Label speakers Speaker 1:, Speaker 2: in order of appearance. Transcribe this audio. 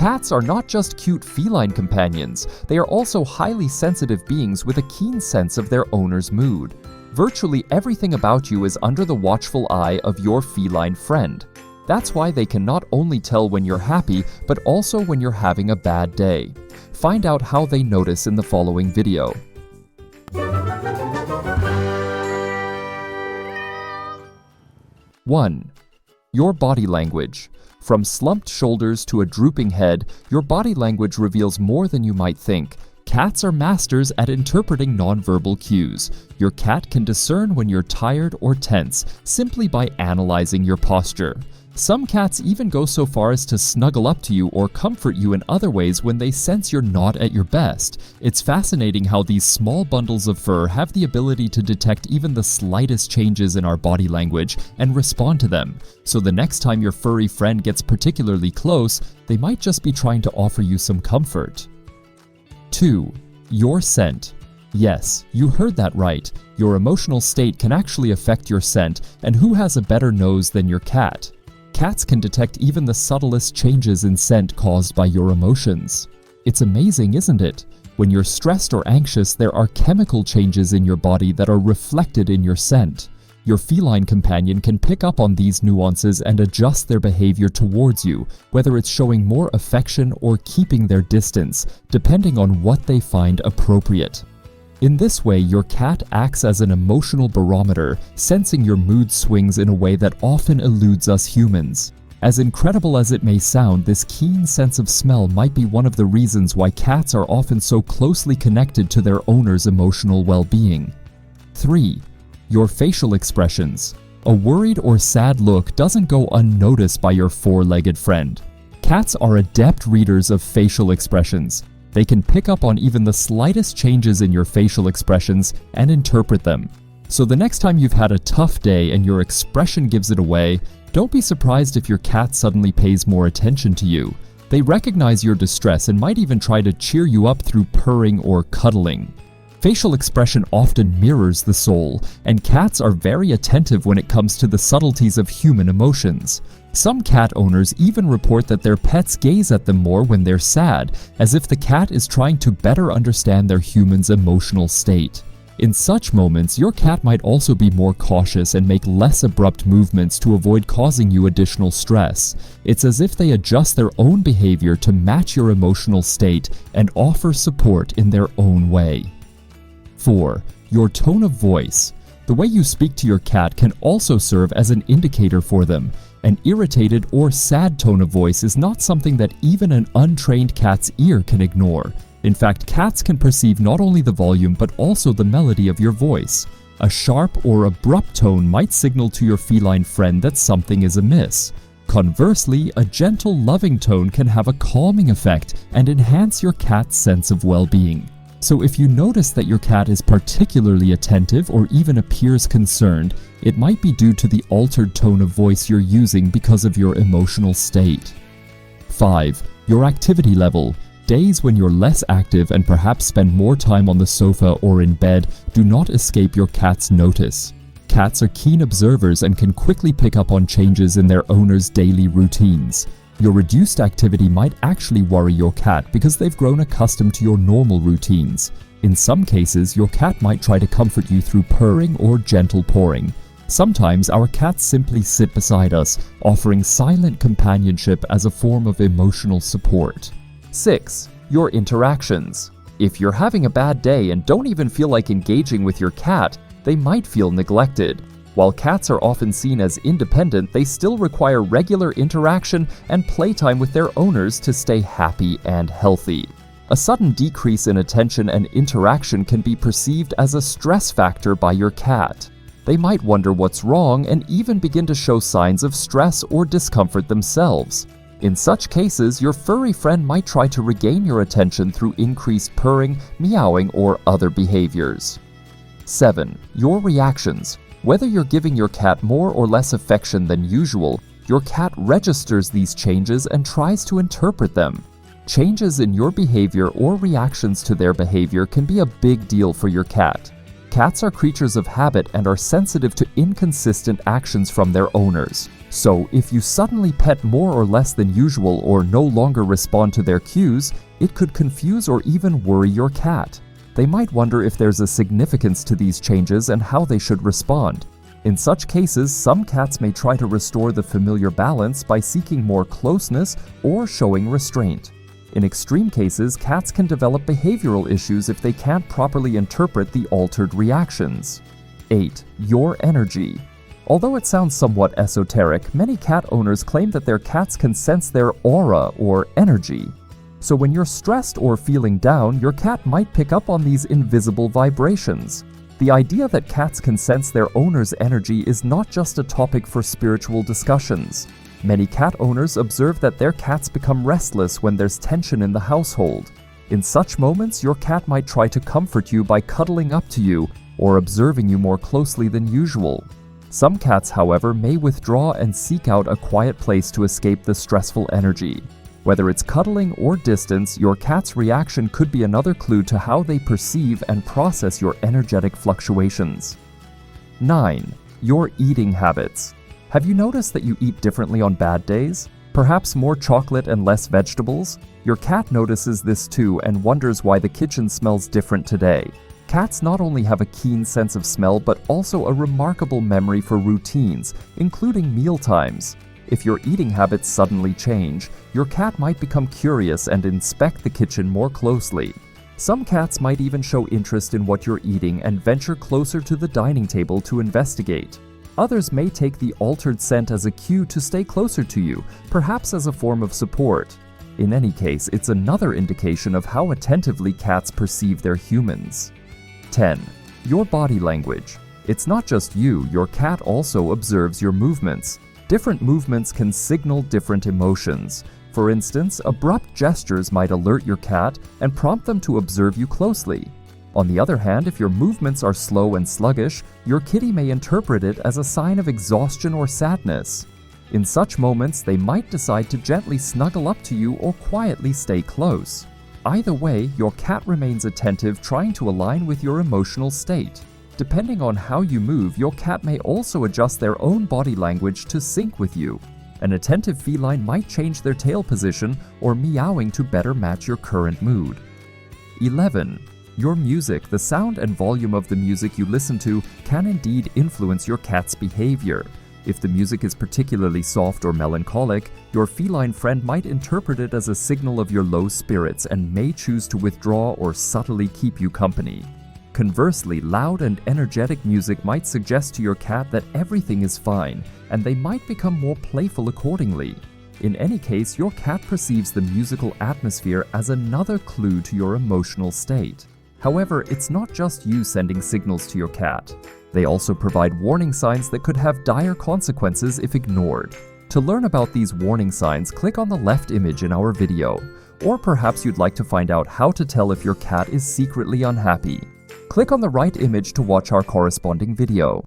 Speaker 1: Cats are not just cute feline companions, they are also highly sensitive beings with a keen sense of their owner's mood. Virtually everything about you is under the watchful eye of your feline friend. That's why they can not only tell when you're happy, but also when you're having a bad day. Find out how they notice in the following video. 1. Your body language. From slumped shoulders to a drooping head, your body language reveals more than you might think. Cats are masters at interpreting nonverbal cues. Your cat can discern when you're tired or tense simply by analyzing your posture. Some cats even go so far as to snuggle up to you or comfort you in other ways when they sense you're not at your best. It's fascinating how these small bundles of fur have the ability to detect even the slightest changes in our body language and respond to them. So the next time your furry friend gets particularly close, they might just be trying to offer you some comfort. 2. Your scent. Yes, you heard that right. Your emotional state can actually affect your scent, and who has a better nose than your cat? Cats can detect even the subtlest changes in scent caused by your emotions. It's amazing, isn't it? When you're stressed or anxious, there are chemical changes in your body that are reflected in your scent. Your feline companion can pick up on these nuances and adjust their behavior towards you, whether it's showing more affection or keeping their distance, depending on what they find appropriate. In this way, your cat acts as an emotional barometer, sensing your mood swings in a way that often eludes us humans. As incredible as it may sound, this keen sense of smell might be one of the reasons why cats are often so closely connected to their owner's emotional well-being. 3. Your facial expressions. A worried or sad look doesn't go unnoticed by your four-legged friend. Cats are adept readers of facial expressions. They can pick up on even the slightest changes in your facial expressions and interpret them. So the next time you've had a tough day and your expression gives it away, don't be surprised if your cat suddenly pays more attention to you. They recognize your distress and might even try to cheer you up through purring or cuddling. Facial expression often mirrors the soul, and cats are very attentive when it comes to the subtleties of human emotions. Some cat owners even report that their pets gaze at them more when they're sad, as if the cat is trying to better understand their human's emotional state. In such moments, your cat might also be more cautious and make less abrupt movements to avoid causing you additional stress. It's as if they adjust their own behavior to match your emotional state and offer support in their own way. 4. Your tone of voice. The way you speak to your cat can also serve as an indicator for them. An irritated or sad tone of voice is not something that even an untrained cat's ear can ignore. In fact, cats can perceive not only the volume but also the melody of your voice. A sharp or abrupt tone might signal to your feline friend that something is amiss. Conversely, a gentle, loving tone can have a calming effect and enhance your cat's sense of well-being. So if you notice that your cat is particularly attentive or even appears concerned, it might be due to the altered tone of voice you're using because of your emotional state. 5. Your activity level. Days when you're less active and perhaps spend more time on the sofa or in bed do not escape your cat's notice. Cats are keen observers and can quickly pick up on changes in their owner's daily routines. Your reduced activity might actually worry your cat because they've grown accustomed to your normal routines. In some cases, your cat might try to comfort you through purring or gentle pawing. Sometimes our cats simply sit beside us, offering silent companionship as a form of emotional support. 6. Your interactions. If you're having a bad day and don't even feel like engaging with your cat, they might feel neglected. While cats are often seen as independent, they still require regular interaction and playtime with their owners to stay happy and healthy. A sudden decrease in attention and interaction can be perceived as a stress factor by your cat. They might wonder what's wrong and even begin to show signs of stress or discomfort themselves. In such cases, your furry friend might try to regain your attention through increased purring, meowing, or other behaviors. 7. Your reactions. Whether you're giving your cat more or less affection than usual, your cat registers these changes and tries to interpret them. Changes in your behavior or reactions to their behavior can be a big deal for your cat. Cats are creatures of habit and are sensitive to inconsistent actions from their owners. So, if you suddenly pet more or less than usual or no longer respond to their cues, it could confuse or even worry your cat. They might wonder if there's a significance to these changes and how they should respond. In such cases, some cats may try to restore the familiar balance by seeking more closeness or showing restraint. In extreme cases, cats can develop behavioral issues if they can't properly interpret the altered reactions. 8. Your energy. Although it sounds somewhat esoteric, many cat owners claim that their cats can sense their aura or energy. So when you're stressed or feeling down, your cat might pick up on these invisible vibrations. The idea that cats can sense their owner's energy is not just a topic for spiritual discussions. Many cat owners observe that their cats become restless when there's tension in the household. In such moments, your cat might try to comfort you by cuddling up to you or observing you more closely than usual. Some cats, however, may withdraw and seek out a quiet place to escape the stressful energy. Whether it's cuddling or distance, your cat's reaction could be another clue to how they perceive and process your energetic fluctuations. 9. Your eating habits. Have you noticed that you eat differently on bad days? Perhaps more chocolate and less vegetables? Your cat notices this too and wonders why the kitchen smells different today. Cats not only have a keen sense of smell but also a remarkable memory for routines, including meal times. If your eating habits suddenly change, your cat might become curious and inspect the kitchen more closely. Some cats might even show interest in what you're eating and venture closer to the dining table to investigate. Others may take the altered scent as a cue to stay closer to you, perhaps as a form of support. In any case, it's another indication of how attentively cats perceive their humans. 10. Your body language. It's not just you, your cat also observes your movements. Different movements can signal different emotions. For instance, abrupt gestures might alert your cat and prompt them to observe you closely. On the other hand, if your movements are slow and sluggish, your kitty may interpret it as a sign of exhaustion or sadness. In such moments, they might decide to gently snuggle up to you or quietly stay close. Either way, your cat remains attentive, trying to align with your emotional state. Depending on how you move, your cat may also adjust their own body language to sync with you. An attentive feline might change their tail position or meowing to better match your current mood. 11. Your music. The sound and volume of the music you listen to can indeed influence your cat's behavior. If the music is particularly soft or melancholic, your feline friend might interpret it as a signal of your low spirits and may choose to withdraw or subtly keep you company. Conversely, loud and energetic music might suggest to your cat that everything is fine, and they might become more playful accordingly. In any case, your cat perceives the musical atmosphere as another clue to your emotional state. However, it's not just you sending signals to your cat. They also provide warning signs that could have dire consequences if ignored. To learn about these warning signs, click on the left image in our video. Or perhaps you'd like to find out how to tell if your cat is secretly unhappy. Click on the right image to watch our corresponding video.